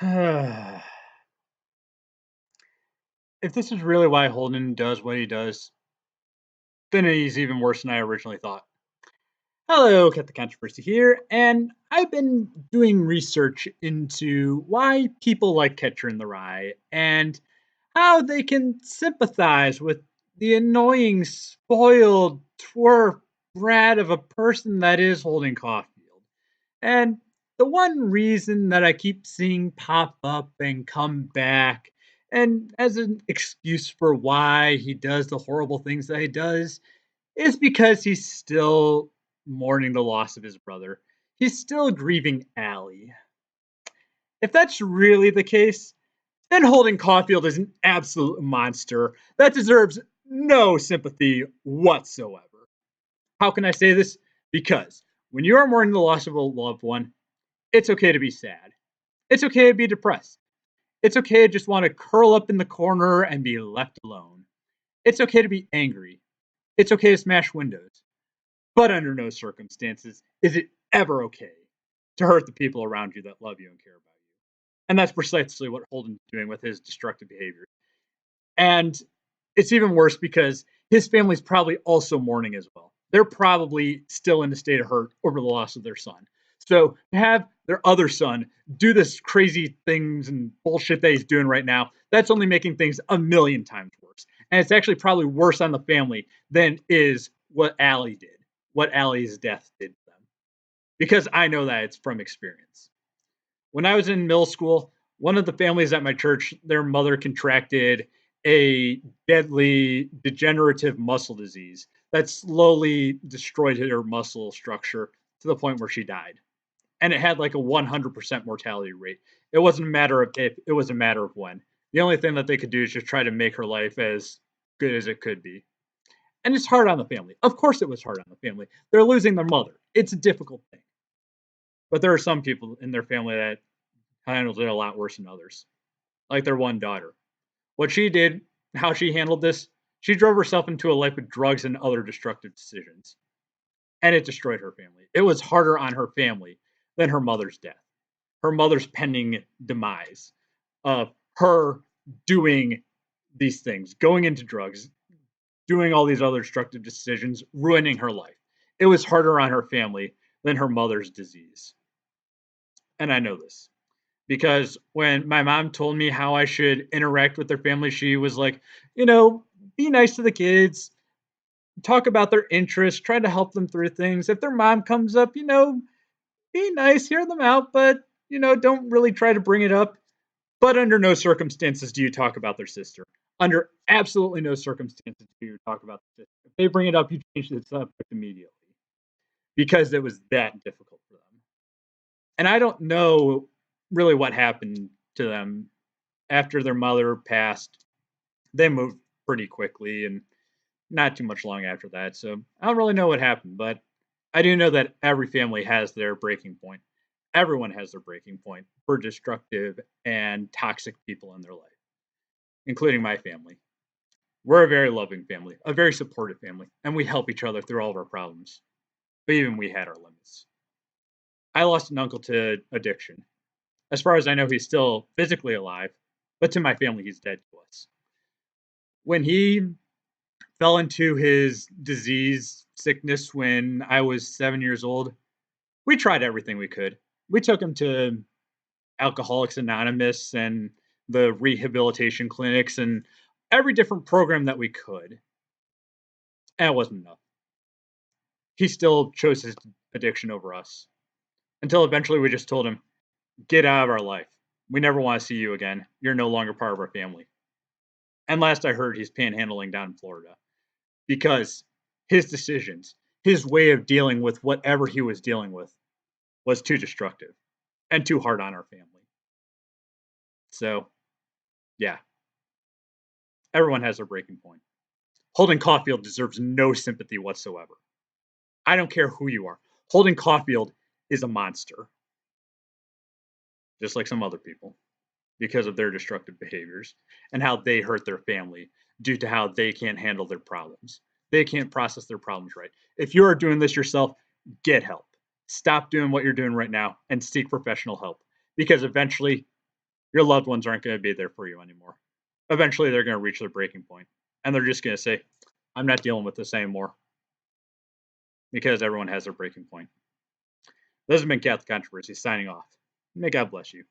If this is really why Holden does what he does, then he's even worse than I originally thought. Hello, catholiccontriversy here, and I've been doing research into why people like Catcher in the Rye and how they can sympathize with the annoying, spoiled, twerp brat of a person that is Holden Caulfield. And the one reason that I keep seeing pop up and come back, and as an excuse for why he does the horrible things that he does, is because he's still mourning the loss of his brother. He's still grieving Allie. If that's really the case, then Holden Caulfield is an absolute monster that deserves no sympathy whatsoever. How can I say this? Because when you are mourning the loss of a loved one, it's okay to be sad. It's okay to be depressed. It's okay to just want to curl up in the corner and be left alone. It's okay to be angry. It's okay to smash windows. But under no circumstances is it ever okay to hurt the people around you that love you and care about you. And that's precisely what Holden's doing with his destructive behavior. And it's even worse because his family's probably also mourning as well. They're probably still in a state of hurt over the loss of their son. So to have their other son do this crazy things and bullshit that he's doing right now, that's only making things a million times worse. And it's actually probably worse on the family than is what Allie did, what Allie's death did to them. Because I know that it's from experience. When I was in middle school, one of the families at my church, their mother contracted a deadly degenerative muscle disease that slowly destroyed her muscle structure to the point where she died. And it had like a 100% mortality rate. It wasn't a matter of if, it was a matter of when. The only thing that they could do is just try to make her life as good as it could be. And it's hard on the family. Of course, it was hard on the family. They're losing their mother. It's a difficult thing. But there are some people in their family that handled it a lot worse than others, like their one daughter. What she did, how she handled this, she drove herself into a life of drugs and other destructive decisions, and it destroyed her family. It was harder on her family than her mother's death, her mother's pending demise, of her doing these things, going into drugs, doing all these other destructive decisions, ruining her life. It was harder on her family than her mother's disease. And I know this because when my mom told me how I should interact with their family, she was like, be nice to the kids, talk about their interests, try to help them through things. If their mom comes up, be nice, hear them out, but, don't really try to bring it up. But under no circumstances do you talk about their sister. Under absolutely no circumstances do you talk about the sister. If they bring it up, you change the subject immediately because it was that difficult for them. And I don't know really what happened to them after their mother passed. They moved pretty quickly and not too much long after that. So I don't really know what happened, but I do know that every family has their breaking point. Everyone has their breaking point for destructive and toxic people in their life, including my family. We're a very loving family, a very supportive family, and we help each other through all of our problems. But even we had our limits. I lost an uncle to addiction. As far as I know, he's still physically alive, but to my family, he's dead to us. When he fell into his disease sickness when I was 7 years old, we tried everything we could. We took him to Alcoholics Anonymous and the rehabilitation clinics and every different program that we could. And it wasn't enough. He still chose his addiction over us until eventually we just told him, get out of our life. We never want to see you again. You're no longer part of our family. And last I heard, he's panhandling down in Florida because his decisions, his way of dealing with whatever he was dealing with was too destructive and too hard on our family. So, yeah, everyone has their breaking point. Holden Caulfield deserves no sympathy whatsoever. I don't care who you are. Holden Caulfield is a monster, just like some other people, because of their destructive behaviors and how they hurt their family due to how they can't handle their problems. They can't process their problems right. If you are doing this yourself, get help. Stop doing what you're doing right now and seek professional help because eventually your loved ones aren't going to be there for you anymore. Eventually, they're going to reach their breaking point, and they're just going to say, I'm not dealing with this anymore, because everyone has their breaking point. This has been Catholic Controversy signing off. May God bless you.